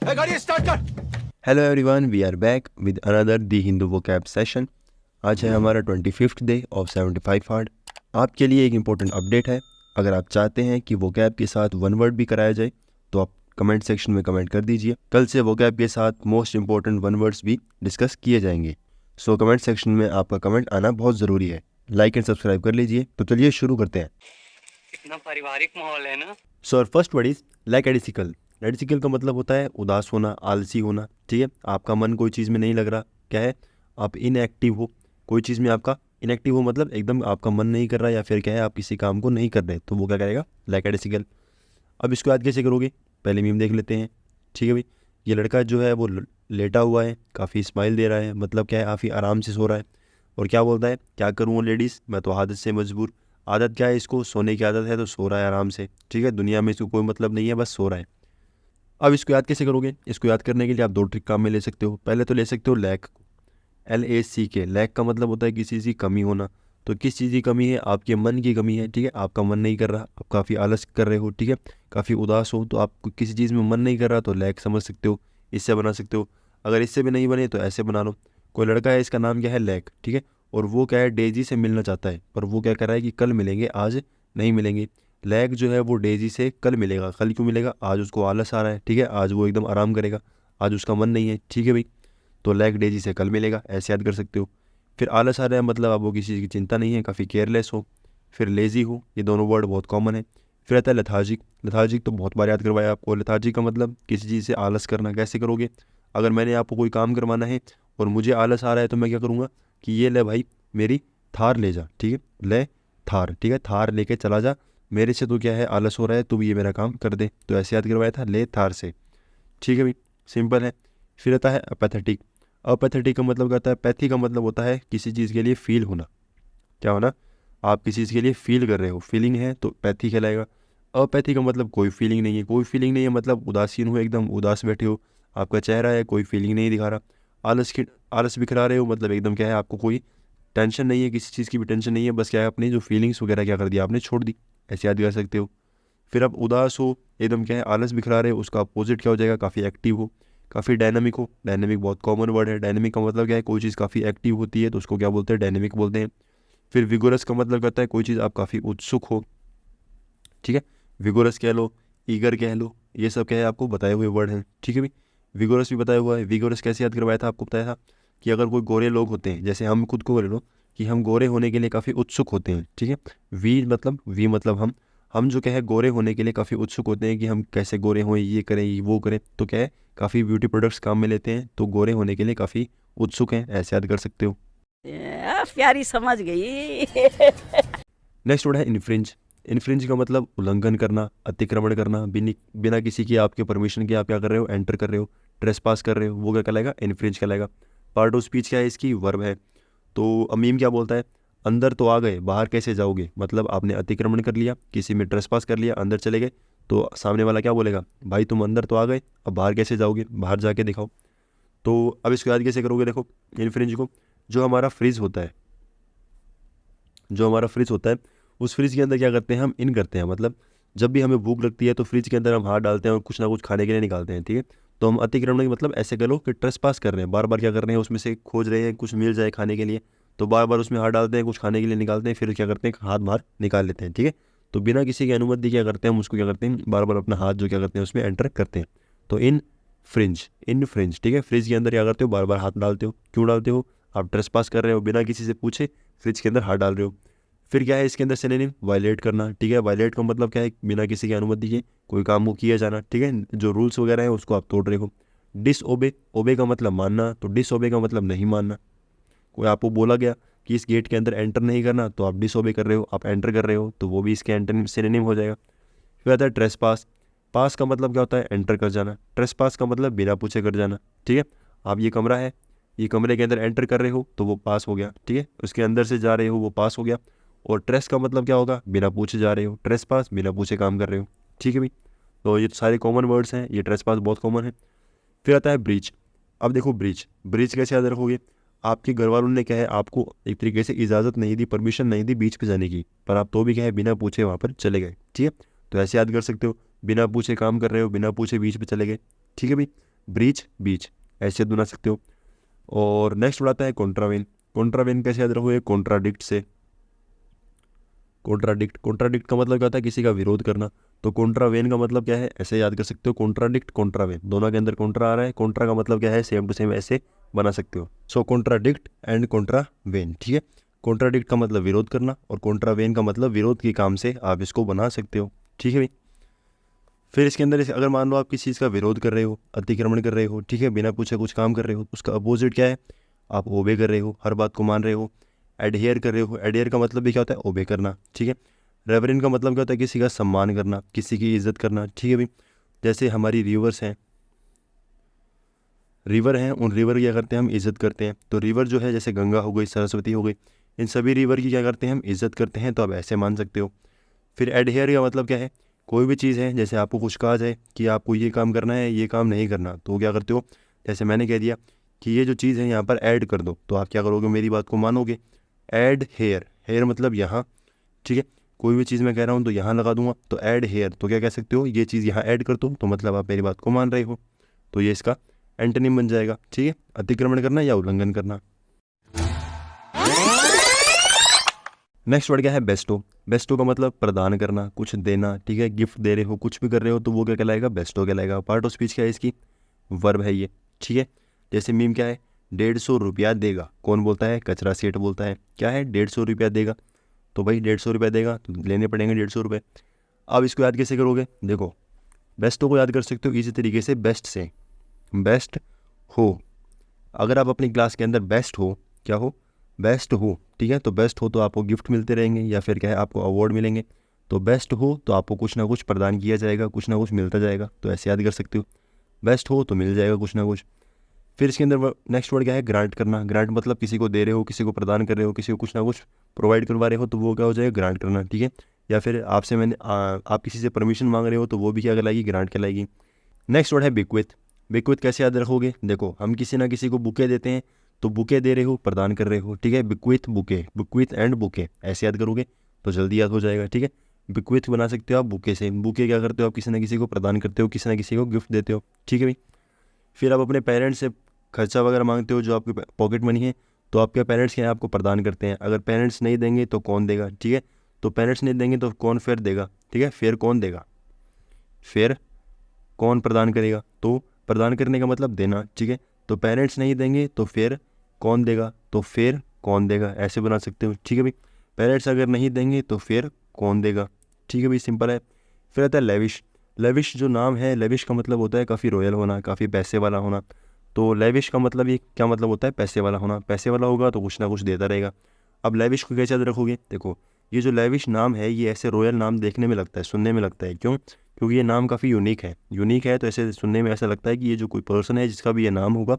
गाड़ी स्टार्ट कर। Hello everyone, we are back with another the Hindu vocab session. आज है हमारा 25th डे ऑफ 75 हार्ड। आपके लिए एक इम्पोर्टेंट अपडेट है। अगर आप चाहते हैं कि वोकैब के साथ वन वर्ड भी कराया जाए तो आप कमेंट सेक्शन में कमेंट कर दीजिए। कल से वोकैब के साथ मोस्ट इम्पोर्टेंट वन वर्ड्स भी डिस्कस किए जाएंगे। सो कमेंट सेक्शन में आपका कमेंट आना बहुत ज़रूरी है। लाइक एंड सब्सक्राइब कर लीजिए। तो चलिए शुरू करते हैं। कितना पारिवारिक माहौल है ना। सो और फर्स्ट वर्ड इज लैकेडिसिकल। लैकेडिसिकल का मतलब होता है उदास होना, आलसी होना। ठीक है, आपका मन कोई चीज़ में नहीं लग रहा, क्या है, आप इनएक्टिव हो। कोई चीज़ में आपका इनएक्टिव हो मतलब एकदम आपका मन नहीं कर रहा, या फिर क्या है, आप किसी काम को नहीं कर रहे, तो वो क्या करेगा, लैकेडिसिकल। अब इसको याद कैसे करोगे, पहले मीम देख लेते हैं। ठीक है भाई, ये लड़का जो है वो लेटा हुआ है, काफ़ी स्माइल दे रहा है, मतलब क्या है, काफ़ी आराम से सो रहा है। और क्या बोलता है, क्या करूँ लेडीज़, मैं तो आदत से मजबूर। आदत क्या है, इसको सोने की आदत है, तो सो रहा है आराम से। ठीक है, दुनिया में इसको कोई मतलब नहीं है, बस सो रहा है। अब इसको याद कैसे करोगे, इसको याद करने के लिए आप दो ट्रिक काम में ले सकते हो। पहले तो ले सकते हो लैक, LACK। लैक का मतलब होता है किसी चीज़ की कमी होना। तो किस चीज़ की कमी है, आपके मन की कमी है। ठीक है, आपका मन नहीं कर रहा, आप काफ़ी आलस कर रहे हो, ठीक है, काफ़ी उदास हो, तो आपको किसी चीज़ में मन नहीं कर रहा, तो लैक समझ सकते हो, इससे बना सकते हो। अगर इससे भी नहीं बने तो ऐसे बना लो। कोई लड़का है, इसका नाम क्या है, लैक, ठीक है, और वो क्या है, डेजी से मिलना चाहता है, पर वो क्या कर रहा है कि कल मिलेंगे, आज नहीं मिलेंगे। लैक जो है वो डेजी से कल मिलेगा। कल क्यों मिलेगा, आज उसको आलस आ रहा है, ठीक है, आज वो एकदम आराम करेगा, आज उसका मन नहीं है। ठीक है भाई, तो लैक डेजी से कल मिलेगा, ऐसे याद कर सकते हो। फिर आलस आ रहा है मतलब आपको किसी चीज़ की चिंता नहीं है, काफ़ी केयरलेस हो। फिर लेज़ी हो, ये दोनों वर्ड बहुत कॉमन है। फिर आता है लथार्जिक। लथार्जिक तो बहुत बार याद करवाया आपको। लथार्जिक का मतलब किसी चीज़ से आलस करना। कैसे करोगे, अगर मैंने आपको कोई काम करवाना है और मुझे आलस आ रहा है, तो मैं क्या करूँगा कि ये ले भाई मेरी थार ले जा। ठीक है, ले थार, ठीक है, थार लेके चला जा, मेरे से तो क्या है, आलस हो रहा है, तो ये मेरा काम कर दे। तो ऐसे याद करवाया था, ले थार से। ठीक है भाई, सिंपल है। फिर आता है अपैथेटिक। अपैथेटिक का मतलब करता है, पैथी का मतलब होता है किसी चीज़ के लिए फील होना। क्या होना, आप किसी चीज़ के लिए फील कर रहे हो, फीलिंग है, तो पैथी कहलाएगा। अपैथी का मतलब कोई फीलिंग नहीं है। कोई फीलिंग नहीं है मतलब उदासीन हो, एकदम उदास बैठे हो, आपका चेहरा है कोई फीलिंग नहीं दिखा रहा। आलस बिखरा रहे हो, मतलब एकदम क्या है, आपको कोई टेंशन नहीं है, किसी चीज़ की भी टेंशन नहीं है, बस क्या है, अपनी जो फीलिंग्स वगैरह क्या कर दिया आपने, छोड़ दी। ऐसे याद कर सकते हो। फिर आप उदास हो, एकदम क्या है, आलस बिखरा रहे हो, उसका अपोजिट क्या हो जाएगा, काफ़ी एक्टिव हो, काफ़ी डायनामिक हो। डायनामिक बहुत कॉमन वर्ड है। डायनामिक का मतलब क्या है, कोई चीज़ काफ़ी एक्टिव होती है तो उसको क्या बोलते हैं, डायनामिक बोलते हैं। फिर विगोरस का मतलब करता है कोई चीज़ आप काफ़ी उत्सुक हो। ठीक है, विगोरस कह लो, ईगर कह लो, ये सब क्या है, आपको बताए हुए वर्ड हैं। ठीक है भाई, विगोरस भी बताया हुआ है। विगोरस कैसे याद करवाया था, आपको बताया था कि अगर कोई गोरे लोग होते हैं, जैसे हम खुद को ले लो कि हम गोरे होने के लिए काफ़ी उत्सुक होते हैं। ठीक है, वी मतलब हम जो क्या है, गोरे होने के लिए काफ़ी उत्सुक होते हैं कि हम कैसे गोरे हों, ये करें, ये वो करें, तो क्या है, काफ़ी ब्यूटी प्रोडक्ट्स काम में लेते हैं, तो गोरे होने के लिए काफ़ी उत्सुक हैं, ऐसे याद कर सकते हो। प्यारी समझ गई। नेक्स्ट वर्ड है इन्फ्रिंज। इन्फ्रिंज का मतलब उल्लंघन करना, अतिक्रमण करना, बिना किसी की आपके परमिशन के आप क्या कर रहे हो, एंटर कर रहे हो, ट्रेसपास कर रहे हो, वो क्या कहलाएगा, इन्फ्रिंज कहलाएगा। पार्ट ऑफ स्पीच क्या है इसकी, वर्ब है। तो अमीम क्या बोलता है, अंदर तो आ गए, बाहर कैसे जाओगे, मतलब आपने अतिक्रमण कर लिया, किसी में ट्रेसपास कर लिया, अंदर चले गए, तो सामने वाला क्या बोलेगा, भाई तुम अंदर तो आ गए, अब बाहर कैसे जाओगे, बाहर जाके दिखाओ। तो अब इसको याद कैसे करोगे, देखो इन्फ्रिंज को, जो हमारा फ्रिज होता है, जो हमारा फ्रिज होता है, उस फ्रिज के अंदर क्या करते हैं, हम इन करते हैं, मतलब जब भी हमें भूख लगती है तो फ्रिज के अंदर हम हाथ डालते हैं और कुछ ना कुछ खाने के लिए निकालते हैं। ठीक है, तो हम अतिक्रमण की मतलब ऐसे करो कि ट्रेस पास कर रहे हैं, बार बार क्या कर रहे हैं, उसमें से खोज रहे हैं कुछ मिल जाए खाने के लिए, तो बार बार उसमें हाथ डालते हैं, कुछ खाने के लिए निकालते हैं, फिर क्या करते हैं, हाथ बाहर निकाल लेते हैं। ठीक है, तो बिना किसी की अनुमति क्या करते हैं, हम उसको क्या करते हैं, बार बार अपना हाथ जो क्या करते हैं उसमें एंटर करते हैं। तो इन फ्रिंज, ठीक है, फ्रिज के अंदर क्या करते हो, बार बार हाथ डालते हो, क्यों डालते हो, आप ट्रेस पास कर रहे हो, बिना किसी से पूछे फ्रिज के अंदर हाथ डाल रहे हो। फिर क्या है इसके अंदर सिनोनिम, वायलेट करना। ठीक है, वायलेट का मतलब क्या है, बिना किसी की अनुमति के कोई काम को किया जाना। ठीक है, जो रूल्स वगैरह है उसको आप तोड़ रहे हो। डिसओबे, ओबे का मतलब मानना, तो डिसओबे का मतलब नहीं मानना। कोई आपको बोला गया कि इस गेट के अंदर एंटर नहीं करना, तो आप डिसओबे कर रहे हो, आप एंटर कर रहे हो, तो वो भी इसके एंटर सिनोनिम हो जाएगा। फिर आता है ट्रेस पास। पास का मतलब क्या होता है, एंटर कर जाना। ट्रेस पास का मतलब बिना पूछे कर जाना। ठीक है, आप ये कमरा है, ये कमरे के अंदर एंटर कर रहे हो तो वो पास हो गया। ठीक है, उसके अंदर से जा रहे हो वो पास हो गया। और ट्रेस का मतलब क्या होगा, बिना पूछे जा रहे हो, ट्रेस पास बिना पूछे काम कर रहे हो। ठीक है भाई, तो ये सारे कॉमन वर्ड्स हैं, ये ट्रेस पास बहुत कॉमन है। फिर आता है ब्रीच। अब देखो ब्रीच, ब्रीच कैसे याद रखोगे, आपके घर वालों ने क्या है, आपको एक तरीके से इजाज़त नहीं दी, परमिशन नहीं दी बीच पे जाने की, पर आप तो भी क्या है, बिना पूछे वहाँ पर चले गए। ठीक है, तो ऐसे याद कर सकते हो, बिना पूछे काम कर रहे हो, बिना पूछे बीच पे चले गए। ठीक है भाई, ब्रीच बीच, ऐसे बना सकते हो। और नेक्स्ट वर्ड आता है कॉन्ट्रावेन। कॉन्ट्रावेन कैसे याद रखोगे? कॉन्ट्राडिक्ट से। कॉन्ट्राडिक्ट, कॉन्ट्राडिक्ट का मतलब क्या होता है? किसी का विरोध करना। तो कॉन्ट्रावेन का मतलब क्या है? ऐसे याद कर सकते हो, कॉन्ट्राडिक्ट कॉन्ट्रावेन, दोनों के अंदर कॉन्ट्रा आ रहा है। कॉन्ट्रा का मतलब क्या है? सेम टू सेम ऐसे बना सकते हो। सो कॉन्ट्राडिक्ट एंड कॉन्ट्रावेन, ठीक है। कॉन्ट्राडिक्ट का मतलब विरोध करना और कॉन्ट्रावेन का मतलब विरोध के काम से आप इसको बना सकते हो, ठीक है भाई। फिर इसके अंदर अगर मान लो आप किसी चीज़ का विरोध कर रहे हो, अतिक्रमण कर रहे हो, ठीक है, बिना पूछे कुछ काम कर रहे हो, उसका अपोजिट क्या है? आप ओबे कर रहे हो, हर बात को मान रहे हो। एडहेयर कर रहे हो, एडहेयर का मतलब भी क्या होता है? ओबे करना, ठीक है। रेवरेंट का मतलब क्या होता है? किसी का सम्मान करना, किसी की इज्जत करना, ठीक है भाई। जैसे हमारी रिवर्स हैं, रिवर हैं, उन रिवर की क्या करते हैं? हम इज्जत करते हैं। तो रिवर जो है जैसे गंगा हो गई, सरस्वती हो गई, इन सभी रिवर की क्या करते हैं? हम इज्जत करते हैं, तो आप ऐसे मान सकते हो। फिर एडहेयर का मतलब क्या है? कोई भी चीज़ है, जैसे आपको कुछ कहा जाए कि आपको ये काम करना है, ये काम नहीं करना, तो क्या करते हो? जैसे मैंने कह दिया कि ये जो चीज़ है यहाँ पर ऐड कर दो, तो आप क्या करोगे? मेरी बात को मानोगे। ऐड हेयर, हेयर मतलब यहाँ, ठीक है। कोई भी चीज़ मैं कह रहा हूँ तो यहाँ लगा दूंगा, तो ऐड हेयर, तो क्या कह सकते हो? ये चीज़ यहाँ ऐड कर दो, तो मतलब आप मेरी बात को मान रहे हो। तो ये इसका एंटोनिम बन जाएगा, ठीक है। अतिक्रमण करना या उल्लंघन करना। नेक्स्ट वर्ड क्या है? बेस्टो। बेस्टो का मतलब प्रदान करना, कुछ देना, ठीक है। गिफ्ट दे रहे हो, कुछ भी कर रहे हो, तो वो क्या कहलाएगा? बेस्टो कहलाएगा। पार्ट ऑफ स्पीच क्या है इसकी? वर्ब है ये, ठीक है। जैसे मीम क्या है? 150 रुपया देगा, कौन बोलता है? कचरा सेठ बोलता है। क्या है? 150 रुपया देगा, तो भाई 150 रुपया देगा तो लेने पड़ेंगे 150 रुपये। अब इसको याद कैसे करोगे? देखो, बेस्टो को याद कर सकते हो इसी तरीके से, बेस्ट से। बेस्ट हो, अगर आप अपनी क्लास के अंदर बेस्ट हो, क्या हो? बेस्ट हो, ठीक है। तो बेस्ट हो तो आपको गिफ्ट मिलते रहेंगे या फिर क्या है? आपको अवार्ड मिलेंगे। तो बेस्ट हो तो आपको कुछ ना कुछ प्रदान किया जाएगा, कुछ ना कुछ मिलता जाएगा, तो ऐसे याद कर सकते हो। बेस्ट हो तो मिल जाएगा कुछ ना कुछ। फिर इसके अंदर नेक्स्ट वर्ड क्या है? ग्रांट करना। ग्रांट मतलब किसी को दे रहे हो, किसी को प्रदान कर रहे हो, किसी को कुछ ना कुछ प्रोवाइड करवा रहे हो, तो वो क्या हो जाएगा? ग्रांट करना, ठीक है। या फिर आपसे आप किसी से परमिशन मांग रहे हो, तो वो भी क्या कहलाएगी? ग्रांट कहलाएगी। नेक्स्ट वर्ड है बिक्विथ। बिक्विथ कैसे याद रखोगे? देखो, हम किसी ना किसी को बुके देते हैं, तो बुके दे रहे हो, प्रदान कर रहे हो, ठीक है। बिक्विथ बुके, बिक्विथ एंड बुके, ऐसे याद करोगे तो जल्दी याद हो जाएगा, ठीक है। बिक्विथ बना सकते हो आप बुके से। बुके क्या करते हो? आप किसी ना किसी को प्रदान करते हो, किसी ना किसी को गिफ्ट देते हो, ठीक है भाई। फिर आप अपने पेरेंट्स से खर्चा वगैरह मांगते हो, जो आपके पॉकेट मनी है, तो आपके पेरेंट्स क्या है? आपको प्रदान करते हैं। अगर पेरेंट्स नहीं देंगे तो कौन देगा, ठीक है। तो पेरेंट्स नहीं देंगे तो कौन फेयर देगा, ठीक है। फेयर कौन देगा? फेयर कौन प्रदान करेगा? तो प्रदान करने का मतलब देना, ठीक है। तो पेरेंट्स नहीं देंगे तो फिर कौन देगा? तो फिर कौन देगा, ऐसे बना सकते हो, ठीक है भाई। पेरेंट्स अगर नहीं देंगे तो फिर कौन देगा, ठीक है भाई, सिंपल है। फिर आता है लेविश। लेविश जो नाम है, लेविश का मतलब होता है काफ़ी रॉयल होना, काफ़ी पैसे वाला होना। तो लेविश का मतलब ये क्या मतलब होता है? पैसे वाला होना। पैसे वाला होगा तो कुछ ना कुछ देता रहेगा। अब लेविश को कैसे याद रखोगे? देखो, ये जो लेविश नाम है, ये ऐसे रॉयल नाम देखने में लगता है, सुनने में लगता है, क्यों? क्योंकि ये नाम काफ़ी यूनिक है। यूनिक है तो ऐसे सुनने में ऐसा लगता है कि ये जो कोई पर्सन है जिसका भी ये नाम होगा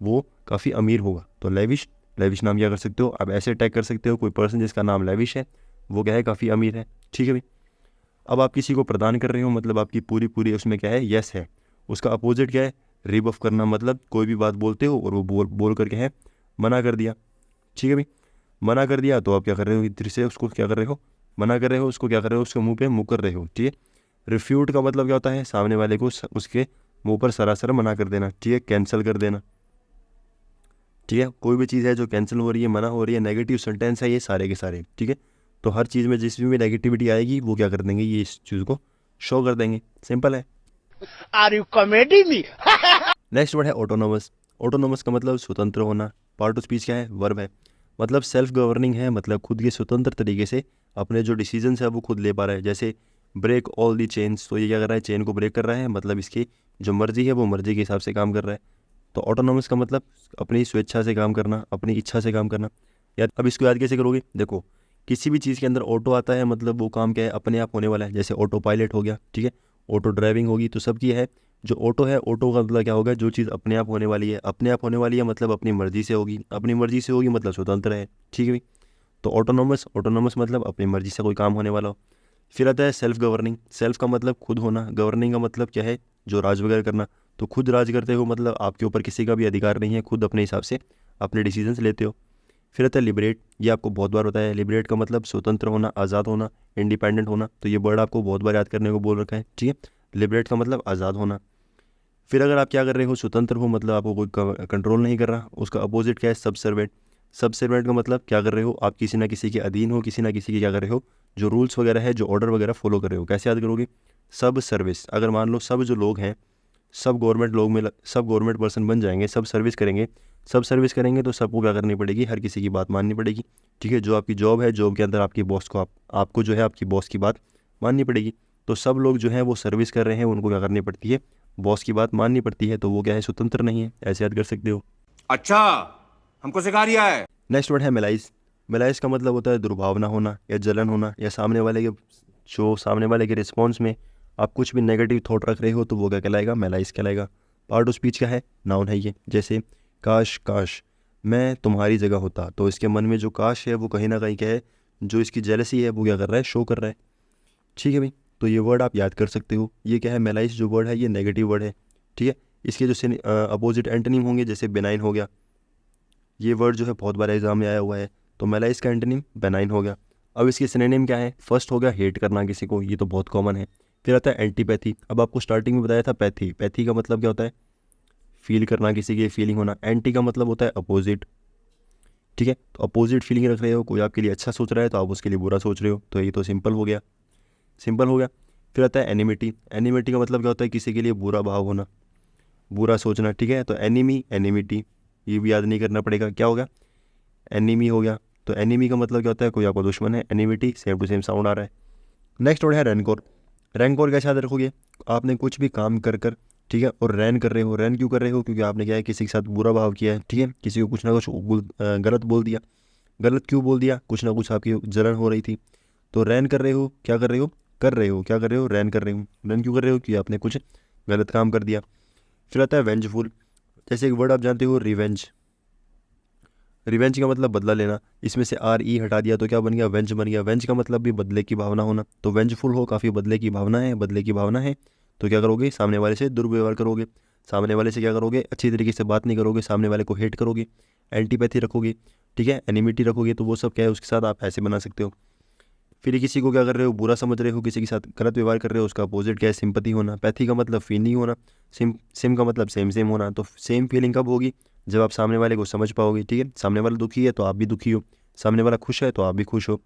वो काफ़ी अमीर होगा। तो लेविश, लेविश नाम क्या कर सकते हो? आप ऐसे टैग कर सकते हो, कोई पर्सन जिसका नाम लेविश है वो क्या है? काफ़ी अमीर है, ठीक है भाई। अब आप किसी को प्रदान कर रहे हो, मतलब आपकी पूरी पूरी उसमें क्या है? यस है। उसका अपोजिट क्या है? रिबफ करना, मतलब कोई भी बात बोलते हो और वो बोल करके है मना कर दिया, ठीक है भाई। मना कर दिया तो आप क्या कर रहे हो? इधर से उसको क्या कर रहे हो? मना कर रहे हो, उसको क्या कर रहे हो? उसके मुंह पे मुँह कर रहे हो, ठीक है। रिफ्यूट का मतलब क्या होता है? सामने वाले को उसके मुंह पर सरासर मना कर देना, ठीक है, कैंसिल कर देना, ठीक है। कोई भी चीज़ है जो कैंसिल हो रही है, मना हो रही है, नेगेटिव सेंटेंस है ये सारे के सारे, ठीक है। तो हर चीज़ में जिस भी नेगेटिविटी आएगी वो क्या कर देंगे? ये इस चीज़ को शो कर देंगे, सिंपल है। Are you comedy me? Next word है ऑटोनोमस। ऑटोनोमस का मतलब स्वतंत्र होना। पार्ट ऑफ स्पीच क्या है? वर्ब है। मतलब सेल्फ गवर्निंग है, मतलब खुद के स्वतंत्र तरीके से अपने जो डिसीजंस है वो खुद ले पा रहा है। जैसे ब्रेक ऑल दी चेन्स, तो ये क्या कर रहा है? चेन को ब्रेक कर रहा है, मतलब इसकी जो मर्जी है वो मर्जी के हिसाब से काम कर रहा है। तो ऑटोनोमस का मतलब अपनी स्वेच्छा से काम करना, अपनी इच्छा से काम करना। याद, अब इसको याद कैसे करोगे? देखो, किसी भी चीज़ के अंदर ऑटो आता है, मतलब वो काम क्या है? अपने आप होने वाला है। जैसे ऑटो पायलट हो गया, ठीक है, ऑटो ड्राइविंग होगी, तो सब की है। जो ऑटो है, ऑटो का मतलब क्या होगा? जो चीज़ अपने आप होने वाली है। अपने आप होने वाली है मतलब अपनी मर्जी से होगी, अपनी मर्जी से होगी मतलब स्वतंत्र है, ठीक है भाई। तो ऑटोनोमस, ऑटोनोमस मतलब अपनी मर्जी से कोई काम होने वाला हो। फिर आता है सेल्फ गवर्निंग। सेल्फ का मतलब खुद होना, गवर्निंग का मतलब क्या है? जो राज वगैरह करना। तो खुद राज करते हो, मतलब आपके ऊपर किसी का भी अधिकार नहीं है, खुद अपने हिसाब से अपने डिसीजंस लेते हो। फिर आता है लिबरेट। ये आपको बहुत बार बताया है। लिबरेट का मतलब स्वतंत्र होना, आज़ाद होना, इंडिपेंडेंट होना। तो ये वर्ड आपको बहुत बार याद करने को बोल रखा है, ठीक है। लिबरेट का मतलब आज़ाद होना। फिर अगर आप क्या कर रहे हो, स्वतंत्र हो, मतलब आपको कोई कंट्रोल नहीं कर रहा, उसका अपोजिट क्या है, सब सर्वेंट। सब सर्वेंट का मतलब क्या कर रहे हो, आप किसी ना किसी के अधीन हो, किसी ना किसी के क्या कर रहे हो, जो रूल्स वगैरह है, जो ऑर्डर वगैरह फॉलो कर रहे हो। कैसे याद करोगे, सब सर्विस। अगर मान लो सब जो लोग हैं सब गवर्नमेंट लोग में सब गवर्नमेंट पर्सन बन जाएंगे, सब सर्विस करेंगे, सब सर्विस करेंगे तो सबको क्या करनी पड़ेगी, हर किसी की बात माननी पड़ेगी। ठीक है, जो आपकी जॉब है, जॉब के अंदर आपकी बॉस को आपको जो है आपकी बॉस की बात माननी पड़ेगी। तो सब लोग जो हैं वो सर्विस कर रहे हैं, उनको क्या करनी पड़ती है, बॉस की बात माननी पड़ती है। तो वो क्या है, स्वतंत्र नहीं है। ऐसे याद कर सकते हो। अच्छा, हमको सिखा रिया है। नेक्स्ट वर्ड है मेलाइज। मेलाइज का मतलब होता है दुर्भावना होना या जलन होना, या सामने वाले के रिस्पॉन्स में आप कुछ भी नेगेटिव थॉट रख रहे हो तो वो क्या कहलाएगा, मेलाइज कहलाएगा। पार्ट ऑफ स्पीच का है, नाउन है ये। जैसे काश मैं तुम्हारी जगह होता, तो इसके मन में जो काश है वो कहीं ना कहीं क्या है, जो इसकी जेलसी है वो क्या कर रहा है, शो कर रहा है। ठीक है भाई, तो ये वर्ड आप याद कर सकते हो। ये क्या है, मेलाइज जो वर्ड है ये नेगेटिव वर्ड है। ठीक है, इसके जो अपोजिट एंटोनिम होंगे, जैसे बेनाइन हो गया, ये वर्ड जो है बहुत बार एग्जाम में आया हुआ है, तो मेलाइज का एंटोनिम बेनाइन हो गया। अब इसके सिनोनिम क्या है, फर्स्ट हो गया हेट करना किसी को, ये तो बहुत कॉमन है। फिर आता है एंटीपैथी। अब आपको स्टार्टिंग में बताया था पैथी का मतलब क्या होता है, फील करना, किसी की फीलिंग होना। एंटी का मतलब होता है अपोजिट। ठीक है, तो अपोजिट फीलिंग रख रहे हो, कोई आपके लिए अच्छा सोच रहा है तो आप उसके लिए बुरा सोच रहे हो, तो ये तो सिंपल हो गया। फिर आता है एनिमिटी। एनिमिटी का मतलब क्या होता है, किसी के लिए बुरा भाव होना, बुरा सोचना। ठीक है, तो एनिमिटी ये भी याद नहीं करना पड़ेगा, क्या होगा, एनिमी हो गया। तो एनिमी का मतलब क्या होता है, कोई आपका दुश्मन है। Enmity same to same sound आ रहा है। नेक्स्ट वर्ड है रैनकोर। रैनकोर कैसे याद रखोगे, आपने कुछ भी काम कर ठीक है, और रैन कर रहे हो। रैन क्यों कर रहे हो, क्योंकि आपने क्या है, किसी के साथ बुरा भाव किया है। ठीक है, किसी को कुछ ना कुछ गलत बोल दिया। गलत क्यों बोल दिया, कुछ ना कुछ आपकी जलन हो रही थी, तो रैन कर रहे हो, क्या कर रहे हो, रैन कर रहे हो। रैन क्यों कर रहे हो, क्योंकि आपने कुछ गलत काम कर दिया। फिर आता है वेंजफुल। जैसे एक वर्ड आप जानते हो, रिवेंज। रिवेंज का मतलब बदला लेना, इसमें से RE हटा दिया तो क्या बन गया, वेंज बन गया। वेंज का मतलब भी बदले की भावना होना, तो वेंजफुल हो, काफ़ी बदले की भावना है, तो क्या करोगे, सामने वाले से दुर्व्यवहार करोगे, सामने वाले से क्या करोगे, अच्छी तरीके से बात नहीं करोगे, सामने वाले को हेट करोगे, एंटीपैथी रखोगे। ठीक है, एनिमिटी रखोगे, तो वो सब क्या है, उसके साथ आप ऐसे बना सकते हो। फिर किसी को क्या कर रहे हो, बुरा समझ रहे हो, किसी के साथ गलत व्यवहार कर रहे हो, उसका अपोजिट क्या है, सिंपैथी होना। पैथी का मतलब फीलिंग होना, सिम का मतलब सेम होना। तो सेम फीलिंग कब होगी, जब आप सामने वाले को समझ पाओगे। ठीक है, सामने वाला दुखी है तो आप भी दुखी हो, सामने वाला खुश है तो आप भी खुश हो।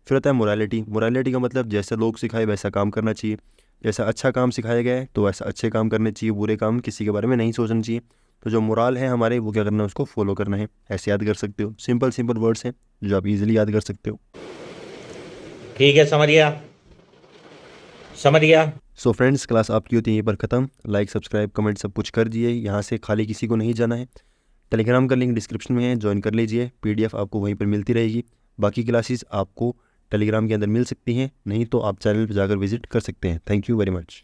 फिर आता है मोरालिटी। मोरालिटी का मतलब जैसा लोग सिखाए वैसा काम करना चाहिए, जैसा अच्छा काम सिखाया गया है तो वैसा अच्छे काम करने चाहिए, बुरे काम किसी के बारे में नहीं सोचना चाहिए। तो जो मोराल है हमारे, वो क्या करना है, उसको फॉलो करना है। ऐसे याद कर सकते हो, सिंपल वर्ड्स हैं जो आप इजीली याद कर सकते हो। ठीक है, समझ गया। सो फ्रेंड्स, क्लास आपकी होती है यहीं पर ख़त्म। लाइक, सब्सक्राइब, कमेंट सब कुछ कर दिए। यहाँ से खाली किसी को नहीं जाना है। टेलीग्राम का लिंक डिस्क्रिप्शन में है, ज्वाइन कर लीजिए। PDF आपको वहीं पर मिलती रहेगी। बाकी क्लासेस आपको टेलीग्राम के अंदर मिल सकती हैं, नहीं तो आप चैनल पर जाकर विजिट कर सकते हैं। Thank you very much.